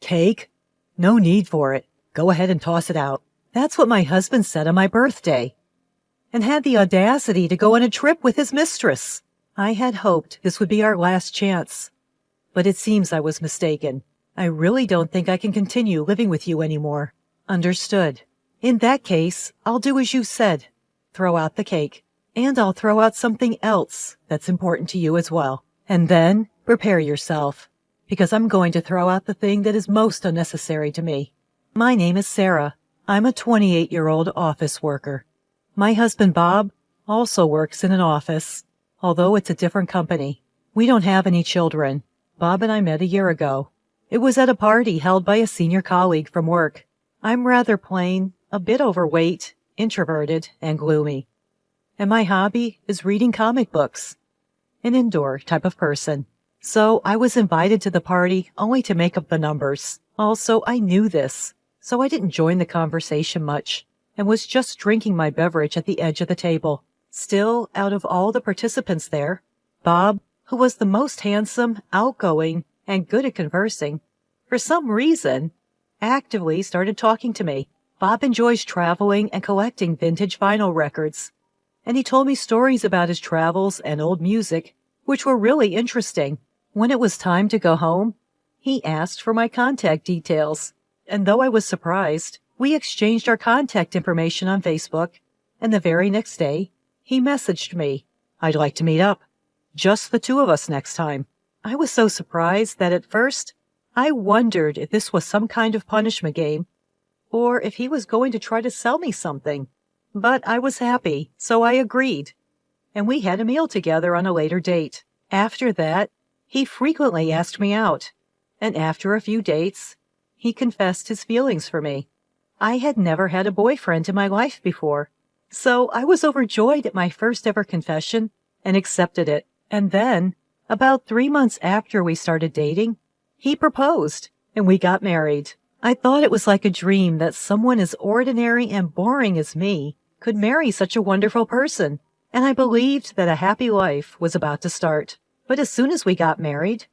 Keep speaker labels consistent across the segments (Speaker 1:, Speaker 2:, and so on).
Speaker 1: Cake? No need for it. Go ahead and toss it out. That's what my husband said on my birthday. And had the audacity to go on a trip with his mistress. I had hoped this would be our last chance. But it seems I was mistaken. I really don't think I can continue living with you anymore. Understood. In that case, I'll do as you said. Throw out the cake. And I'll throw out something else that's important to you as well. And then, prepare yourself. Because I'm going to throw out the thing that is most unnecessary to me. My name is Sarah. I'm a 28-year-old office worker. My husband Bob also works in an office, although it's a different company. We don't have any children. Bob and I met a year ago. It was at a party held by a senior colleague from work. I'm rather plain, a bit overweight, introverted, and gloomy. And my hobby is reading comic books. An indoor type of person. So I was invited to the party only to make up the numbers. Also, I knew this, so I didn't join the conversation much and was just drinking my beverage at the edge of the table. Still, out of all the participants there, Bob, who was the most handsome, outgoing, and good at conversing, for some reason, actively started talking to me. Bob enjoys traveling and collecting vintage vinyl records, and he told me stories about his travels and old music, which were really interesting. When it was time to go home, he asked for my contact details, and though I was surprised, we exchanged our contact information on Facebook, and the very next day, he messaged me. I'd like to meet up. Just the two of us next time. I was so surprised that at first, I wondered if this was some kind of punishment game, or if he was going to try to sell me something. But I was happy, so I agreed, and we had a meal together on a later date. After that, he frequently asked me out, and after a few dates, he confessed his feelings for me. I had never had a boyfriend in my life before, so I was overjoyed at my first ever confession and accepted it. And then, about 3 months after we started dating, he proposed, and we got married. I thought it was like a dream that someone as ordinary and boring as me could marry such a wonderful person, and I believed that a happy life was about to start. But as soon as we got married,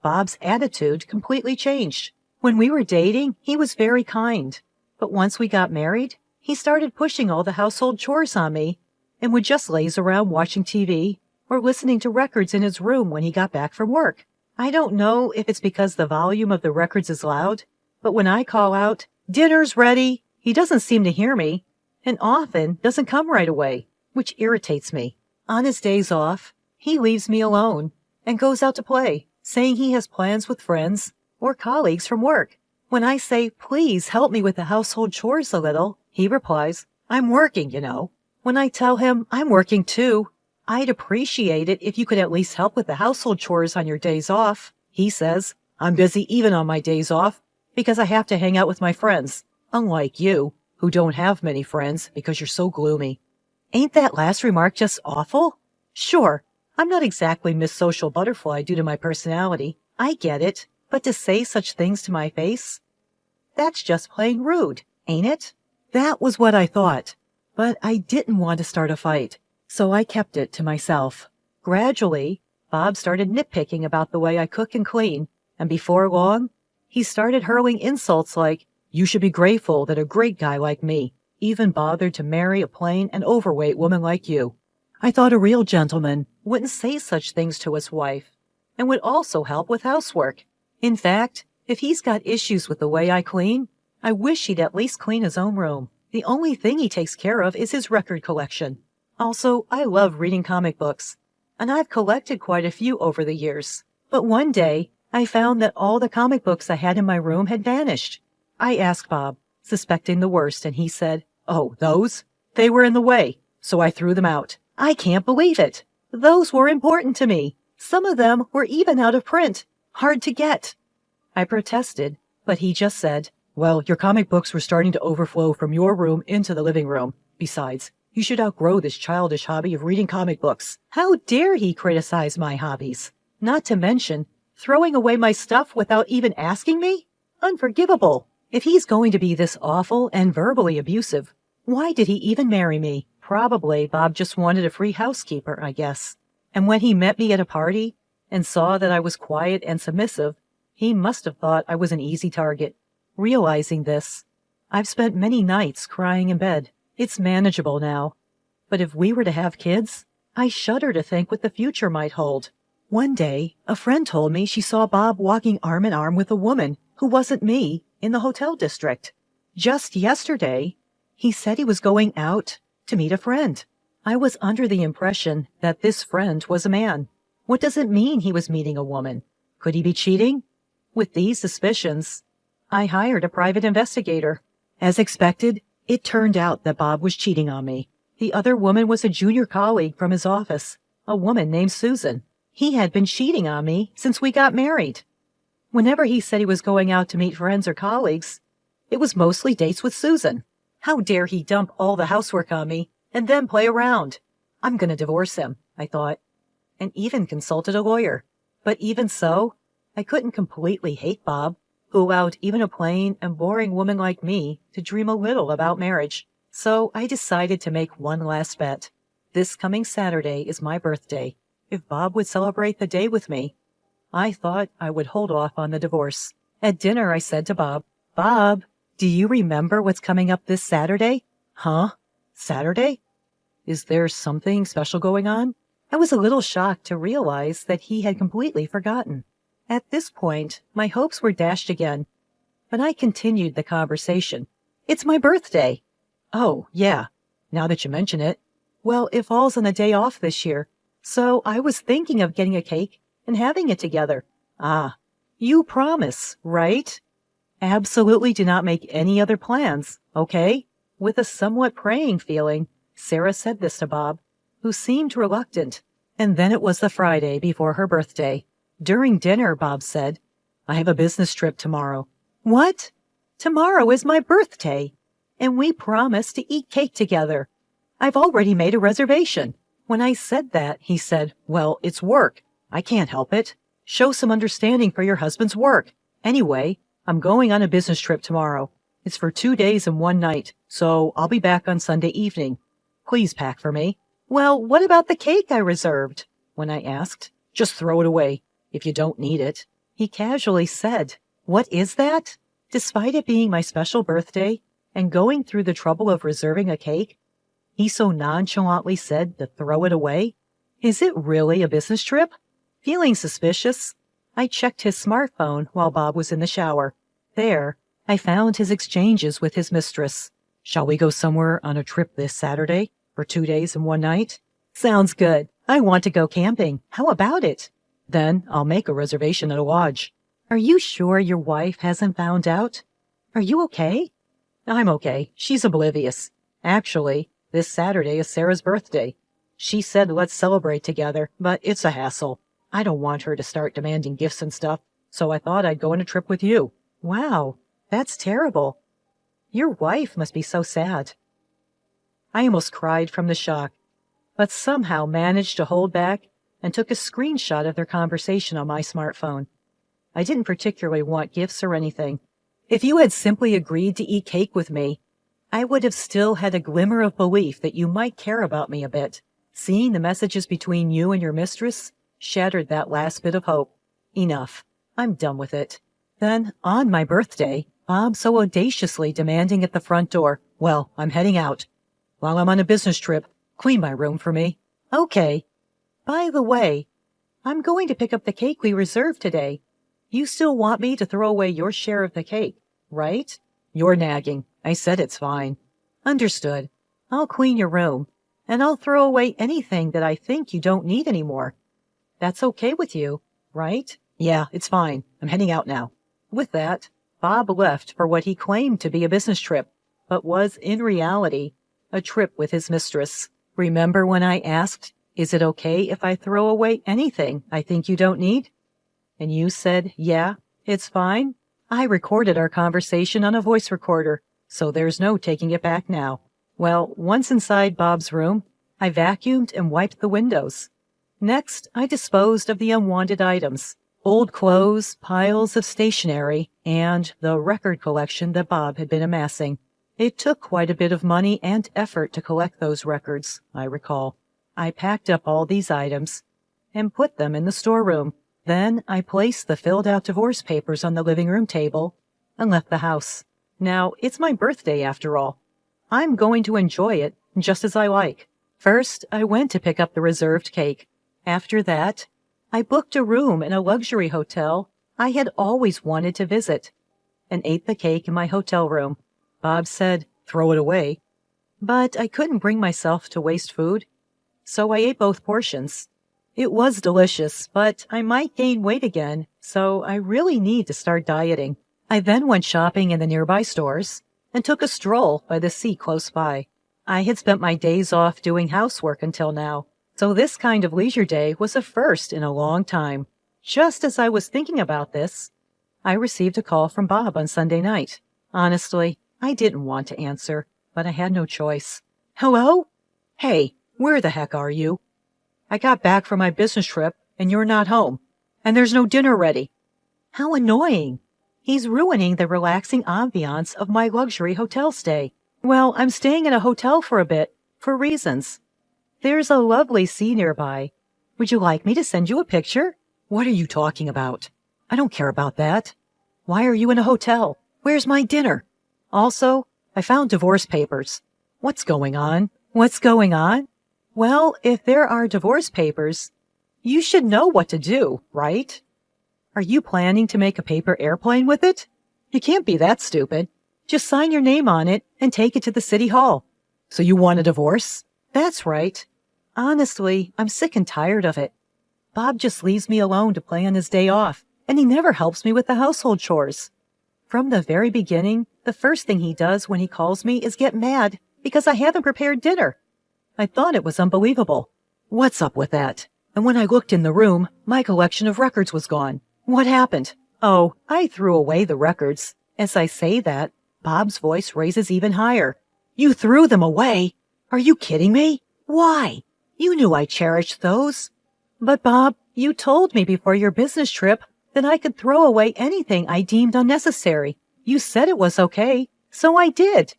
Speaker 1: Bob's attitude completely changed. When we were dating, he was very kind, but once we got married, he started pushing all the household chores on me and would just laze around watching TV or listening to records in his room when he got back from work. I don't know if it's because the volume of the records is loud, but when I call out, "Dinner's ready," he doesn't seem to hear me, and often doesn't come right away, which irritates me. On his days off, he leaves me alone and goes out to play, saying he has plans with friends or colleagues from work. When I say, "Please help me with the household chores a little," he replies, "I'm working, you know." When I tell him I'm working too, "I'd appreciate it if you could at least help with the household chores on your days off," he says, "I'm busy even on my days off because I have to hang out with my friends, unlike you, who don't have many friends because you're so gloomy." Ain't that last remark just awful? Sure, I'm not exactly Miss Social Butterfly due to my personality. I get it, but to say such things to my face? That's just plain rude, ain't it? That was what I thought, but I didn't want to start a fight, so I kept it to myself. Gradually, Bob started nitpicking about the way I cook and clean, and before long, he started hurling insults like, "You should be grateful that a great guy like me even bothered to marry a plain and overweight woman like you." I thought a real gentleman wouldn't say such things to his wife, and would also help with housework. In fact, if he's got issues with the way I clean, I wish he'd at least clean his own room. The only thing he takes care of is his record collection. Also, I love reading comic books, and I've collected quite a few over the years. But one day, I found that all the comic books I had in my room had vanished. I asked Bob, suspecting the worst, and he said, "Oh, those? They were in the way, so I threw them out." I can't believe it. Those were important to me. Some of them were even out of print, hard to get. I protested, but he just said, "Well, your comic books were starting to overflow from your room into the living room. Besides, you should outgrow this childish hobby of reading comic books." How dare he criticize my hobbies? Not to mention, throwing away my stuff without even asking me? Unforgivable. If he's going to be this awful and verbally abusive, why did he even marry me? Probably Bob just wanted a free housekeeper, I guess. And when he met me at a party and saw that I was quiet and submissive, He must have thought I was an easy target. Realizing this, I've spent many nights crying in bed. It's manageable now. But if we were to have kids, I shudder to think what the future might hold. One day, a friend told me she saw Bob walking arm in arm with a woman who wasn't me in the hotel district. Just yesterday, he said he was going out to meet a friend. I was under the impression that this friend was a man. What does it mean he was meeting a woman? Could he be cheating? With these suspicions, I hired a private investigator. As expected, it turned out that Bob was cheating on me. The other woman was a junior colleague from his office, a woman named Susan. He had been cheating on me since we got married. Whenever he said he was going out to meet friends or colleagues, it was mostly dates with Susan. How dare he dump all the housework on me and then play around? I'm going to divorce him, I thought, and even consulted a lawyer. But even so, I couldn't completely hate Bob, who allowed even a plain and boring woman like me to dream a little about marriage. So I decided to make one last bet. This coming Saturday is my birthday. If Bob would celebrate the day with me, I thought I would hold off on the divorce. At dinner, I said to Bob, "Bob, do you remember what's coming up this Saturday?" "Huh? Saturday? Is there something special going on?" I was a little shocked to realize that he had completely forgotten. At this point, my hopes were dashed again, but I continued the conversation. "It's my birthday." "Oh, yeah, now that you mention it. Well, it falls on a day off this year, so I was thinking of getting a cake and having it together." "Ah, you promise, right?" "Absolutely do not make any other plans, okay?" With a somewhat praying feeling, Sarah said this to Bob, who seemed reluctant. And then it was the Friday before her birthday. During dinner, Bob said, "I have a business trip tomorrow." "What? Tomorrow is my birthday, and we promised to eat cake together. I've already made a reservation." When I said that, he said, "Well, it's work. I can't help it. Show some understanding for your husband's work. Anyway, I'm going on a business trip tomorrow. It's for 2 days and 1 night, so I'll be back on Sunday evening. Please pack for me." "Well, what about the cake I reserved?" When I asked, "Just throw it away if you don't need it." He casually said, "What is that?" Despite it being my special birthday and going through the trouble of reserving a cake, he so nonchalantly said to throw it away. Is it really a business trip? Feeling suspicious, I checked his smartphone while Bob was in the shower. There, I found his exchanges with his mistress. "Shall we go somewhere on a trip this Saturday for 2 days and 1 night?" "Sounds good. I want to go camping. How about it?" "Then I'll make a reservation at a lodge." "Are you sure your wife hasn't found out? Are you okay?" "I'm okay. She's oblivious. Actually, this Saturday is Sarah's birthday. She said let's celebrate together, but it's a hassle. I don't want her to start demanding gifts and stuff, so I thought I'd go on a trip with you." "Wow, that's terrible. Your wife must be so sad." I almost cried from the shock, but somehow managed to hold back and took a screenshot of their conversation on my smartphone. I didn't particularly want gifts or anything. If you had simply agreed to eat cake with me, I would have still had a glimmer of belief that you might care about me a bit. Seeing the messages between you and your mistress shattered that last bit of hope. Enough. I'm done with it. Then, on my birthday, Bob so audaciously demanding at the front door, "Well, I'm heading out. While I'm on a business trip, clean my room for me." "Okay. By the way, I'm going to pick up the cake we reserved today. You still want me to throw away your share of the cake, right?" "You're nagging. I said it's fine." "Understood. I'll clean your room, and I'll throw away anything that I think you don't need anymore. That's okay with you, right?" "Yeah, it's fine. I'm heading out now." With that, Bob left for what he claimed to be a business trip, but was in reality a trip with his mistress. Remember when I asked, "Is it okay if I throw away anything I think you don't need?" And you said, "Yeah, it's fine"? I recorded our conversation on a voice recorder, so there's no taking it back now. Well, once inside Bob's room, I vacuumed and wiped the windows. Next, I disposed of the unwanted items, old clothes, piles of stationery, and the record collection that Bob had been amassing. It took quite a bit of money and effort to collect those records, I recall. I packed up all these items and put them in the storeroom. Then I placed the filled-out divorce papers on the living room table and left the house. Now, it's my birthday after all. I'm going to enjoy it just as I like. First, I went to pick up the reserved cake. After that, I booked a room in a luxury hotel I had always wanted to visit and ate the cake in my hotel room. Bob said, "Throw it away." But I couldn't bring myself to waste food, so I ate both portions. It was delicious, but I might gain weight again, so I really need to start dieting. I then went shopping in the nearby stores and took a stroll by the sea close by. I had spent my days off doing housework until now, so this kind of leisure day was a first in a long time. Just as I was thinking about this, I received a call from Bob on Sunday night. Honestly, I didn't want to answer, but I had no choice. "Hello? Hey, where the heck are you? I got back from my business trip and you're not home, and there's no dinner ready." How annoying. He's ruining the relaxing ambiance of my luxury hotel stay. Well, I'm staying in a hotel for a bit, for reasons. There's a lovely sea nearby. Would you like me to send you a picture? What are you talking about? I don't care about that. Why are you in a hotel? Where's my dinner? Also, I found divorce papers. What's going on? What's going on? Well, if there are divorce papers, you should know what to do, right? Are you planning to make a paper airplane with it? You can't be that stupid. Just sign your name on it and take it to the city hall. So you want a divorce? That's right. Honestly, I'm sick and tired of it. Bob just leaves me alone to play on his day off, and he never helps me with the household chores. From the very beginning, the first thing he does when he calls me is get mad because I haven't prepared dinner. I thought it was unbelievable. What's up with that? And when I looked in the room, my collection of records was gone. What happened? Oh, I threw away the records. As I say that, Bob's voice raises even higher. You threw them away? Are you kidding me? Why? You knew I cherished those. But Bob, you told me before your business trip that I could throw away anything I deemed unnecessary. You said it was okay, so I did.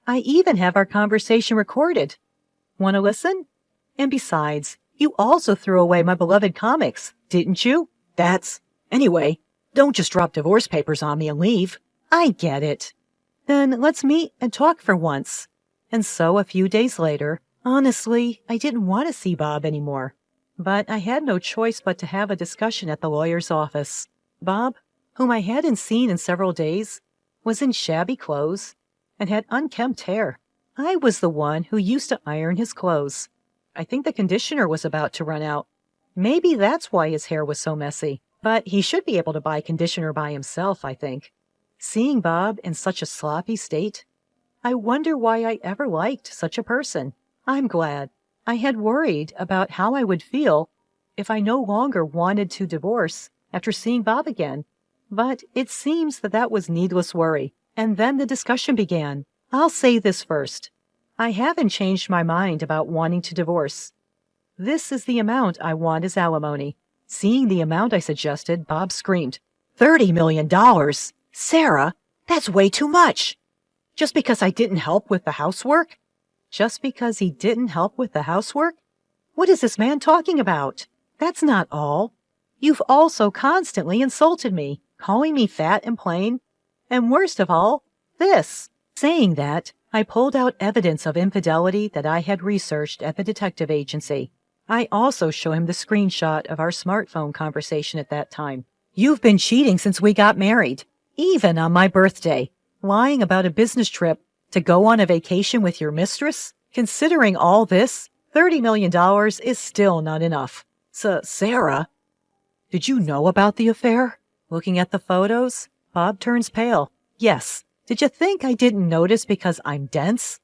Speaker 1: I even have our conversation recorded. Want to listen? And besides, you also threw away my beloved comics, didn't you? Anyway, don't just drop divorce papers on me and leave. I get it. Then let's meet and talk for once. And so a few days later, honestly, I didn't want to see Bob anymore. But I had no choice but to have a discussion at the lawyer's office. Bob, whom I hadn't seen in several days, was in shabby clothes and had unkempt hair. I was the one who used to iron his clothes. I think the conditioner was about to run out. Maybe that's why his hair was so messy. But he should be able to buy conditioner by himself, I think. Seeing Bob in such a sloppy state, I wonder why I ever liked such a person. I'm glad. I had worried about how I would feel if I no longer wanted to divorce after seeing Bob again. But it seems that was needless worry. And then the discussion began. I'll say this first. I haven't changed my mind about wanting to divorce. This is the amount I want as alimony. Seeing the amount I suggested, Bob screamed, $30 million? Sarah, that's way too much. Just because I didn't help with the housework? Just because he didn't help with the housework? What is this man talking about? That's not all. You've also constantly insulted me, calling me fat and plain. And worst of all, this. Saying that, I pulled out evidence of infidelity that I had researched at the detective agency. I also show him the screenshot of our smartphone conversation at that time. You've been cheating since we got married, even on my birthday, lying about a business trip to go on a vacation with your mistress. Considering all this, $30 million is still not enough. So, Sarah, did you know about the affair? Looking at the photos, Bob turns pale. Yes. Did you think I didn't notice because I'm dense?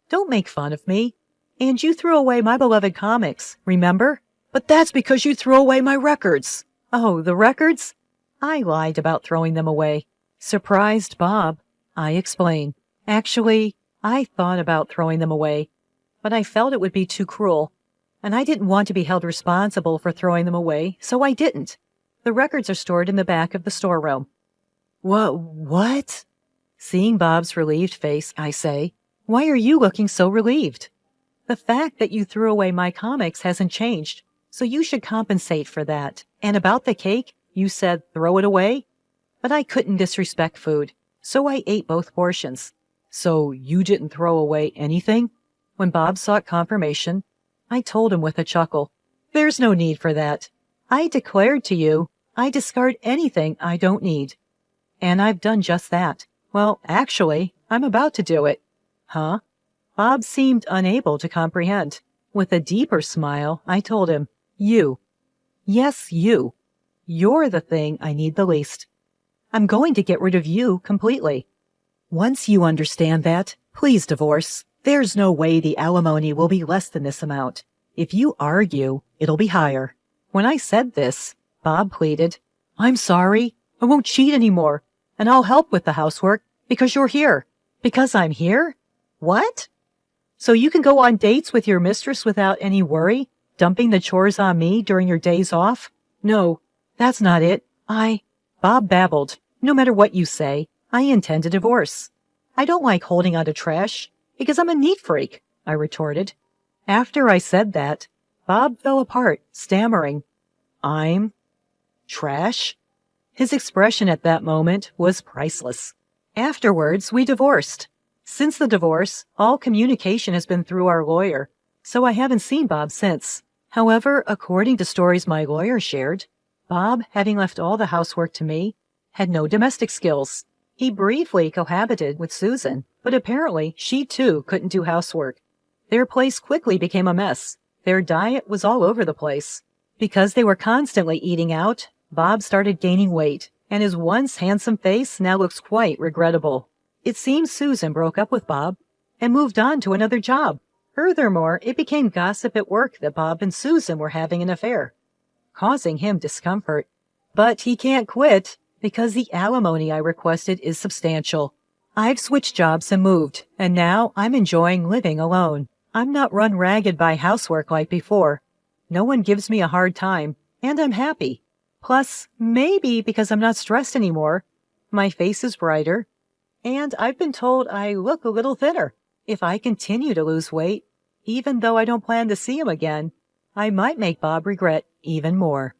Speaker 1: Don't make fun of me. And you threw away my beloved comics, remember? But that's because you threw away my records. Oh, the records? I lied about throwing them away. Surprised Bob, I explain. Actually, I thought about throwing them away, but I felt it would be too cruel, and I didn't want to be held responsible for throwing them away, so I didn't. The records are stored in the back of the storeroom. What? Seeing Bob's relieved face, I say, why are you looking so relieved? The fact that you threw away my comics hasn't changed. So you should compensate for that. And about the cake, you said throw it away? But I couldn't disrespect food, so I ate both portions. So you didn't throw away anything? When Bob sought confirmation, I told him with a chuckle, there's no need for that. I declared to you, I discard anything I don't need. And I've done just that. Well, actually, I'm about to do it. Huh? Bob seemed unable to comprehend. With a deeper smile, I told him, you. Yes, you. You're the thing I need the least. I'm going to get rid of you completely. Once you understand that, please divorce. There's no way the alimony will be less than this amount. If you argue, it'll be higher. When I said this, Bob pleaded, I'm sorry. I won't cheat anymore. And I'll help with the housework because you're here. Because I'm here? What? So you can go on dates with your mistress without any worry, dumping the chores on me during your days off? No, that's not it. Bob babbled. No matter what you say, I intend a divorce. I don't like holding on to trash because I'm a neat freak, I retorted. After I said that, Bob fell apart, stammering, I'm trash? His expression at that moment was priceless. Afterwards, we divorced. Since the divorce, all communication has been through our lawyer, so I haven't seen Bob since. However, according to stories my lawyer shared, Bob, having left all the housework to me, had no domestic skills. He briefly cohabited with Susan, but apparently she too couldn't do housework. Their place quickly became a mess. Their diet was all over the place. Because they were constantly eating out, Bob started gaining weight, and his once handsome face now looks quite regrettable. It seems Susan broke up with Bob and moved on to another job. Furthermore, it became gossip at work that Bob and Susan were having an affair, causing him discomfort. But he can't quit because the alimony I requested is substantial. I've switched jobs and moved, and now I'm enjoying living alone. I'm not run ragged by housework like before. No one gives me a hard time, and I'm happy. Plus, maybe because I'm not stressed anymore, my face is brighter, and I've been told I look a little thinner. If I continue to lose weight, even though I don't plan to see him again, I might make Bob regret even more.